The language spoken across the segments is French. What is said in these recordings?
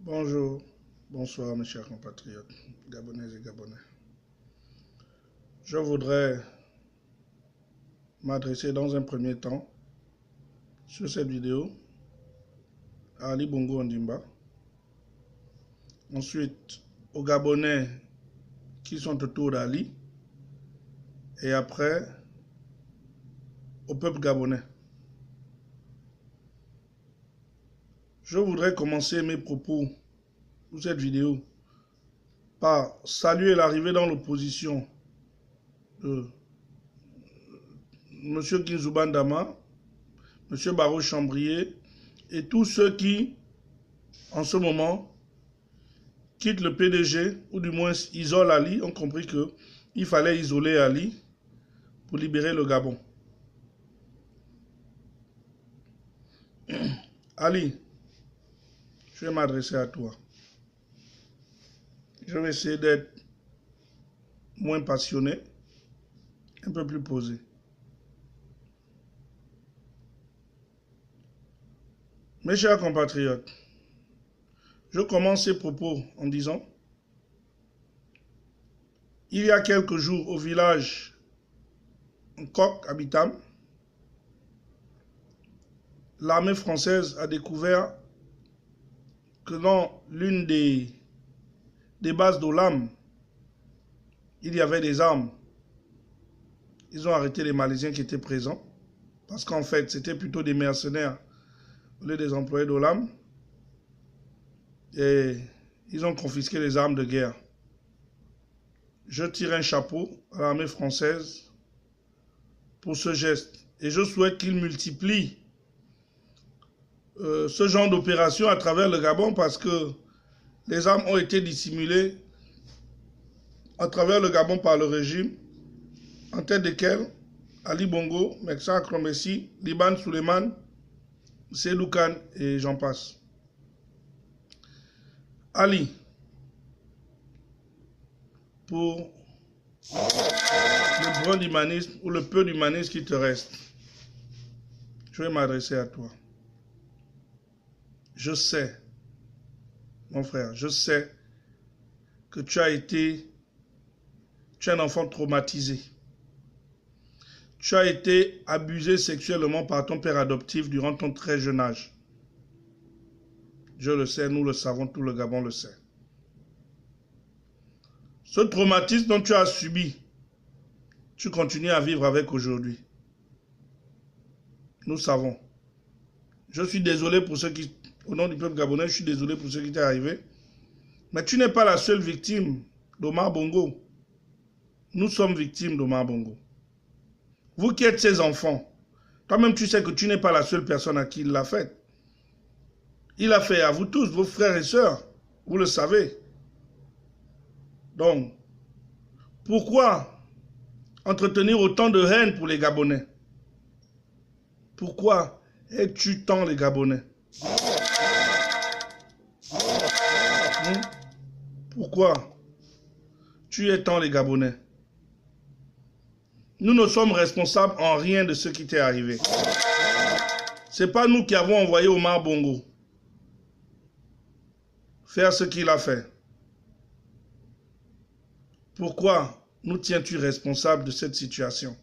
Bonjour, bonsoir mes chers compatriotes, Gabonais et Gabonais. Je voudrais m'adresser dans un premier temps sur cette vidéo à Ali Bongo Ondimba, ensuite aux Gabonais qui sont autour d'Ali et après au peuple gabonais. Je voudrais commencer mes propos pour cette vidéo par saluer l'arrivée dans l'opposition de M. Kinzouban Dama, M. Barreau Chambrier et tous ceux qui, en ce moment, quittent le PDG, ou du moins isolent Ali, ont compris qu'il fallait isoler Ali pour libérer le Gabon. Ali, je vais m'adresser à toi. Je vais essayer d'être moins passionné, un peu plus posé. Mes chers compatriotes, je commence ces propos en disant: il y a quelques jours au village Nkok Abitam, l'armée française a découvert que dans l'une des bases d'Olam, il y avait des armes. Ils ont arrêté les Malaisiens qui étaient présents, parce qu'en fait, c'était plutôt des mercenaires au lieu des employés d'Olam. Et ils ont confisqué les armes de guerre. Je tire un chapeau à l'armée française pour ce geste. Et je souhaite qu'ils multiplient ce genre d'opération à travers le Gabon, parce que les armes ont été dissimulées à travers le Gabon par le régime, en tête desquels Ali Bongo, Meksa Akromessi, Liban Suleiman, Seydou Khan et j'en passe. Ali, pour le brin d'humanisme ou le peu d'humanisme qui te reste, je vais m'adresser à toi. Je sais, mon frère, je sais que tu es un enfant traumatisé. Tu as été abusé sexuellement par ton père adoptif durant ton très jeune âge. Je le sais, nous le savons, tout le Gabon le sait. Ce traumatisme dont tu as subi, tu continues à vivre avec aujourd'hui. Nous savons. Je suis désolé pour ceux qui, au nom du peuple gabonais, je suis désolé pour ce qui t'est arrivé. Mais tu n'es pas la seule victime d'Omar Bongo. Nous sommes victimes d'Omar Bongo. Vous qui êtes ses enfants, toi-même tu sais que tu n'es pas la seule personne à qui il l'a fait. Il a fait à vous tous, vos frères et sœurs, vous le savez. Donc, pourquoi entretenir autant de haine pour les Gabonais? Pourquoi es-tu tant les Gabonais? Pourquoi tu es tant les Gabonais? Nous ne sommes responsables en rien de ce qui t'est arrivé. Ce n'est pas nous qui avons envoyé Omar Bongo faire ce qu'il a fait. Pourquoi nous tiens-tu responsables de cette situation?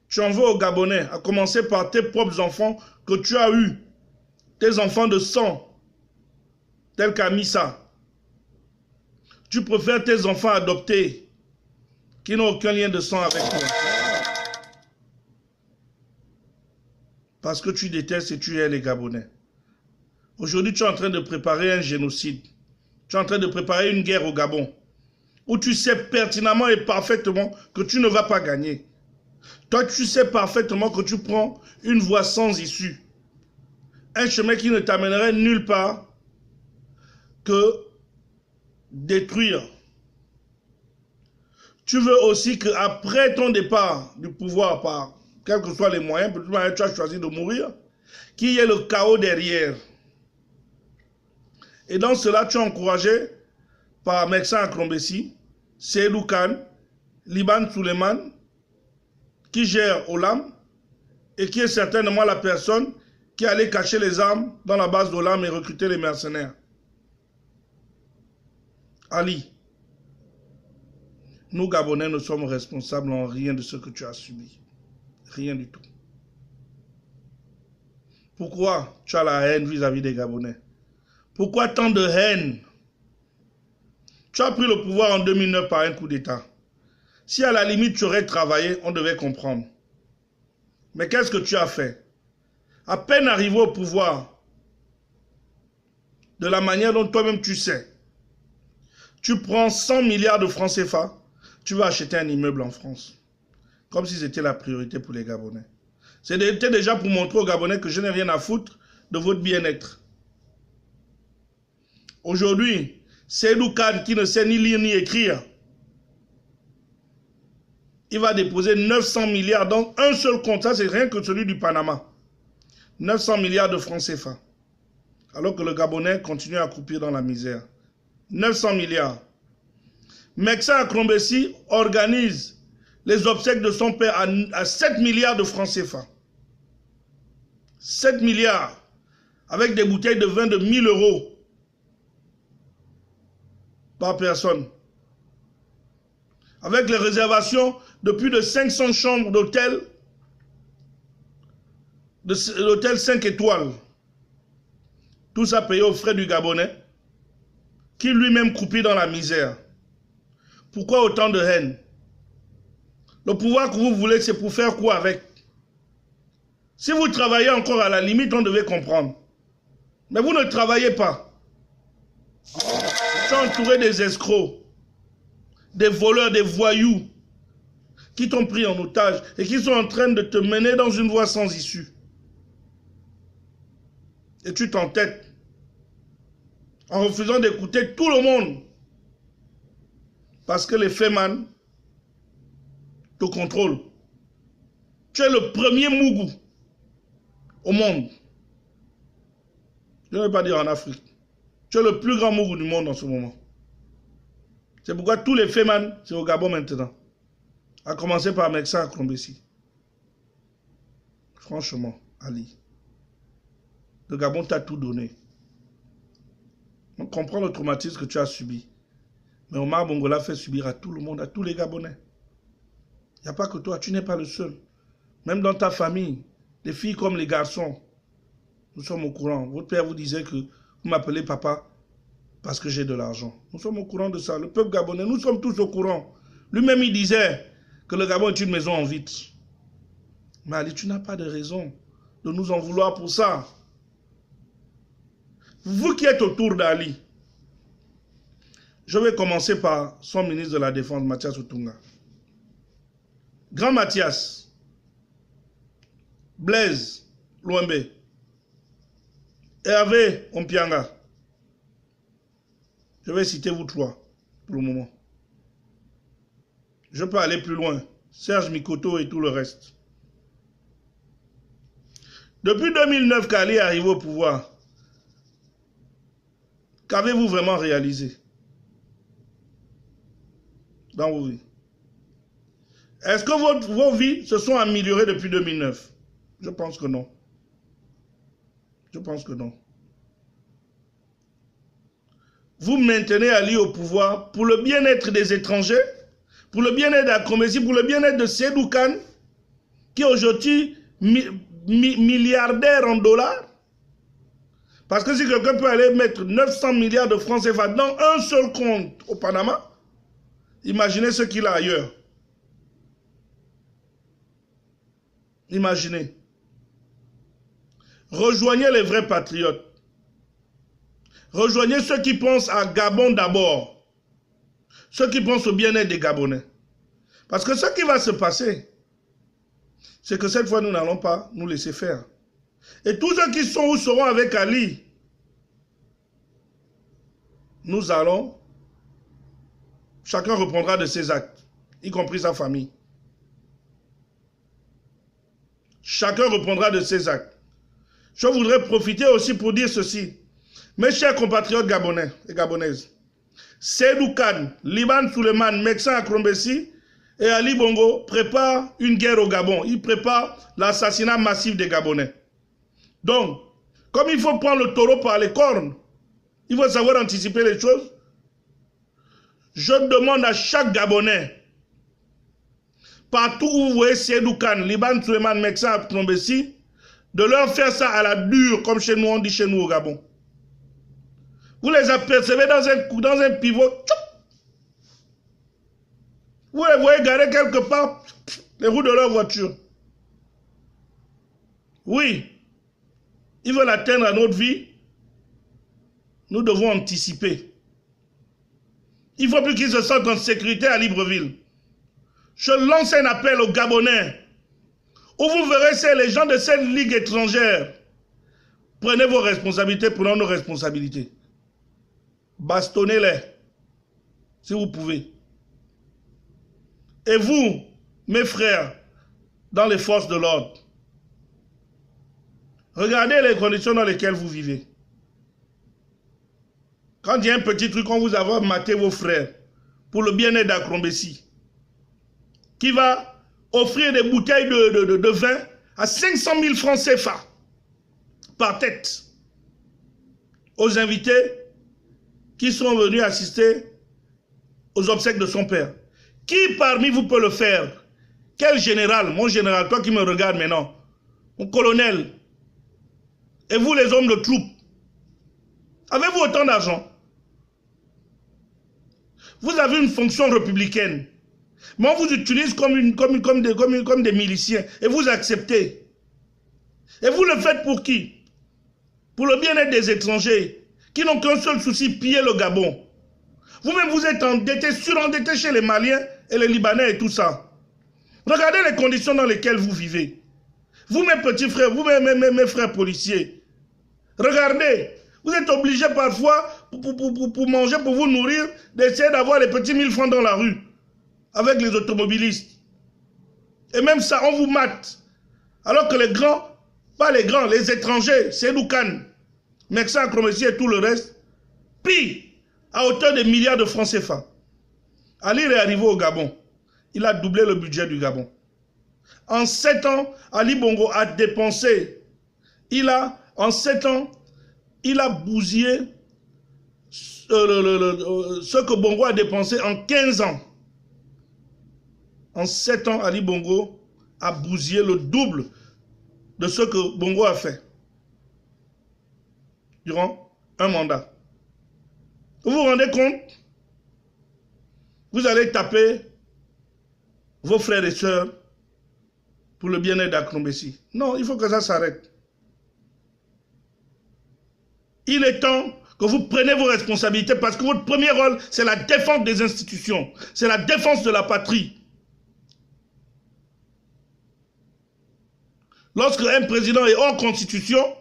Tu en veux aux Gabonais, à commencer par tes propres enfants que tu as eus, tes enfants de sang, tels qu'Amissa. Tu préfères tes enfants adoptés, qui n'ont aucun lien de sang avec toi. Parce que tu détestes et tu hais les Gabonais. Aujourd'hui, tu es en train de préparer un génocide. Tu es en train de préparer une guerre au Gabon, où tu sais pertinemment et parfaitement que tu ne vas pas gagner. Toi, tu sais parfaitement que tu prends une voie sans issue. Un chemin qui ne t'amènerait nulle part que détruire. Tu veux aussi qu'après ton départ du pouvoir, par quels que soient les moyens, tu as choisi de mourir, qu'il y ait le chaos derrière. Et dans cela, tu es encouragé par Meksa Akromessi, Seydou Khan, Liban Suleiman, qui gère Olam, et qui est certainement la personne qui allait cacher les armes dans la base d'Olam et recruter les mercenaires. Ali, nous Gabonais ne sommes responsables en rien de ce que tu as subi. Rien du tout. Pourquoi tu as la haine vis-à-vis des Gabonais? Pourquoi tant de haine? Tu as pris le pouvoir en 2009 par un coup d'État. Si à la limite tu aurais travaillé, on devait comprendre. Mais qu'est-ce que tu as fait? À peine arrivé au pouvoir, de la manière dont toi-même tu sais, tu prends 100 milliards de francs CFA, tu vas acheter un immeuble en France. Comme si c'était la priorité pour les Gabonais. C'était déjà pour montrer aux Gabonais que je n'ai rien à foutre de votre bien-être. Aujourd'hui, Seydou Kane qui ne sait ni lire ni écrire, il va déposer 900 milliards dans un seul compte. Ça, c'est rien que celui du Panama. 900 milliards de francs CFA. Alors que le Gabonais continue à croupir dans la misère. 900 milliards. Meksa Akrombesi organise les obsèques de son père à 7 milliards de francs CFA. 7 milliards. Avec des bouteilles de vin de 1000 € par personne. Avec les réservations de plus de 500 chambres d'hôtel, de l'hôtel 5 étoiles. Tout ça payé aux frais du Gabonais, qui lui-même croupit dans la misère. Pourquoi autant de haine? Le pouvoir que vous voulez, c'est pour faire quoi avec? Si vous travaillez encore à la limite, on devait comprendre. Mais vous ne travaillez pas. Tu es entouré des escrocs, des voleurs, des voyous, qui t'ont pris en otage et qui sont en train de te mener dans une voie sans issue. Et tu t'entêtes en refusant d'écouter tout le monde. Parce que les Féman te contrôlent. Tu es le premier Mougou au monde. Je ne vais pas dire en Afrique. Tu es le plus grand Mougou du monde en ce moment. C'est pourquoi tous les Féman, c'est au Gabon maintenant. À commencer par Meksa Akrombesi. Franchement, Ali, le Gabon t'a tout donné. On comprend le traumatisme que tu as subi. Mais Omar Bongo l'a fait subir à tout le monde, à tous les Gabonais. Il n'y a pas que toi, tu n'es pas le seul. Même dans ta famille, les filles comme les garçons, nous sommes au courant. Votre père vous disait que vous m'appelez papa parce que j'ai de l'argent. Nous sommes au courant de ça. Le peuple gabonais, nous sommes tous au courant. Lui-même, il disait que le Gabon est une maison en vide. Mais Ali, tu n'as pas de raison de nous en vouloir pour ça. Vous qui êtes autour d'Ali, je vais commencer par son ministre de la Défense, Mathias Outunga. Grand Mathias, Blaise Louembe, Hervé Ompianga. Je vais citer vous trois pour le moment. Je peux aller plus loin. Serge Mikoto et tout le reste. Depuis 2009 qu'Ali est arrivé au pouvoir, qu'avez-vous vraiment réalisé dans vos vies? Est-ce que vos vies se sont améliorées depuis 2009? Je pense que non. Je pense que non. Vous maintenez Ali au pouvoir pour le bien-être des étrangers, pour le bien-être d'Akrombesi, pour le bien-être de Seydou Kane, qui est aujourd'hui milliardaire en dollars. Parce que si quelqu'un peut aller mettre 900 milliards de francs CFA dans un seul compte au Panama, imaginez ce qu'il a ailleurs. Imaginez. Rejoignez les vrais patriotes. Rejoignez ceux qui pensent à Gabon d'abord. Ceux qui pensent au bien-être des Gabonais. Parce que ce qui va se passer, c'est que cette fois, nous n'allons pas nous laisser faire. Et tous ceux qui sont ou seront avec Ali, nous allons, chacun reprendra de ses actes, y compris sa famille. Chacun reprendra de ses actes. Je voudrais profiter aussi pour dire ceci. Mes chers compatriotes gabonais et gabonaises, Seydou Kane, Liban Suleiman, Meksa Akrombesi et Ali Bongo préparent une guerre au Gabon. Ils préparent l'assassinat massif des Gabonais. Donc, comme il faut prendre le taureau par les cornes, il faut savoir anticiper les choses. Je demande à chaque Gabonais, partout où vous voyez Seydou Kane, Liban Suleiman Meksa Knombessi, de leur faire ça à la dure, comme chez nous, on dit chez nous au Gabon. Vous les apercevez dans un pivot, vous les voyez garer quelque part, les roues de leur voiture. Oui, ils veulent atteindre à notre vie, nous devons anticiper. Il ne faut plus qu'ils se sentent en sécurité à Libreville. Je lance un appel aux Gabonais, où vous verrez c'est les gens de cette ligue étrangère. Prenez vos responsabilités, prenons nos responsabilités. Bastonnez-les, si vous pouvez. Et vous, mes frères, dans les forces de l'ordre, regardez les conditions dans lesquelles vous vivez. Quand il y a un petit truc, on vous a maté vos frères pour le bien-être d'Akrombessi, qui va offrir des bouteilles de vin à 500 000 francs CFA par tête aux invités qui sont venus assister aux obsèques de son père. Qui parmi vous peut le faire? Quel général? Mon général, toi qui me regardes maintenant, mon colonel, et vous les hommes de troupe, avez-vous autant d'argent? Vous avez une fonction républicaine, mais on vous utilise comme des miliciens, et vous acceptez. Et vous le faites pour qui? Pour le bien-être des étrangers, qui n'ont qu'un seul souci, piller le Gabon. Vous-même, vous êtes endettés, surendettés chez les Maliens et les Libanais et tout ça. Regardez les conditions dans lesquelles vous vivez. Vous, mes petits frères, vous, mes frères policiers, regardez, vous êtes obligés parfois, pour manger, pour vous nourrir, d'essayer d'avoir les petits 1000 francs dans la rue, avec les automobilistes. Et même ça, on vous mate. Alors que les grands, pas les grands, les étrangers, Seydou Kane, Meksa Krombessi et tout le reste, pillent à hauteur de milliards de francs CFA. Ali est arrivé au Gabon. Il a doublé le budget du Gabon. En 7 ans, Ali Bongo a dépensé. En 7 ans, il a bousillé ce que Bongo a dépensé en 15 ans. En 7 ans, Ali Bongo a bousillé le double de ce que Bongo a fait durant un mandat. Vous vous rendez compte? Vous allez taper vos frères et sœurs pour le bien-être d'Akrombessi. Non, il faut que ça s'arrête. Il est temps que vous preniez vos responsabilités parce que votre premier rôle, c'est la défense des institutions. C'est la défense de la patrie. Lorsque un président est hors constitution,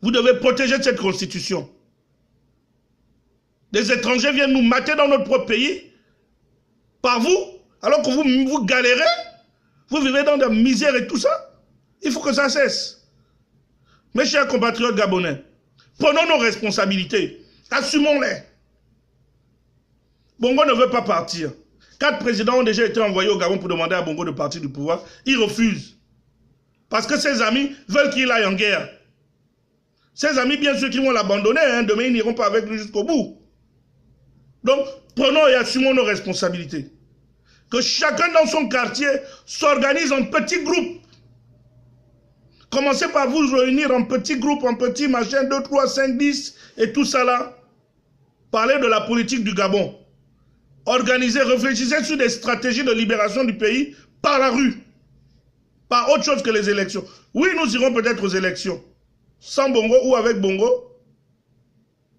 vous devez protéger cette constitution. Des étrangers viennent nous mater dans notre propre pays, par vous, alors que vous galérez, vous vivez dans la misère et tout ça. Il faut que ça cesse. Mes chers compatriotes gabonais, prenons nos responsabilités, assumons-les. Bongo ne veut pas partir. 4 présidents ont déjà été envoyés au Gabon pour demander à Bongo de partir du pouvoir. Il refuse. Parce que ses amis veulent qu'il aille en guerre. Ses amis, bien sûr, qui vont l'abandonner, hein, demain ils n'iront pas avec lui jusqu'au bout. Donc, prenons et assumons nos responsabilités. Que chacun dans son quartier s'organise en petits groupes. Commencez par vous réunir en petits groupes, en petits machins, 2, 3, 5, 10, et tout ça là. Parlez de la politique du Gabon. Organisez, réfléchissez sur des stratégies de libération du pays par la rue. Par autre chose que les élections. Oui, nous irons peut-être aux élections. Sans Bongo ou avec Bongo.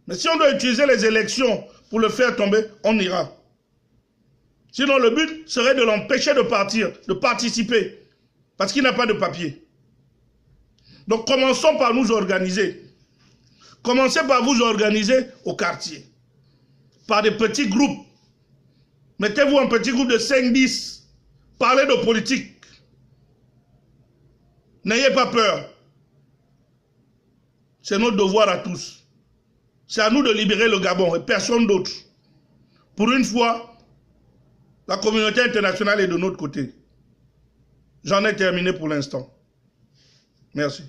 Mais si on doit utiliser les élections pour le faire tomber, on ira. Sinon, le but serait de l'empêcher de partir, de participer. Parce qu'il n'a pas de papier. Donc, commençons par nous organiser. Commencez par vous organiser au quartier. Par des petits groupes. Mettez-vous en petits groupes de 5-10. Parlez de politique. N'ayez pas peur. C'est notre devoir à tous. C'est à nous de libérer le Gabon et personne d'autre. Pour une fois, la communauté internationale est de notre côté. J'en ai terminé pour l'instant. Merci.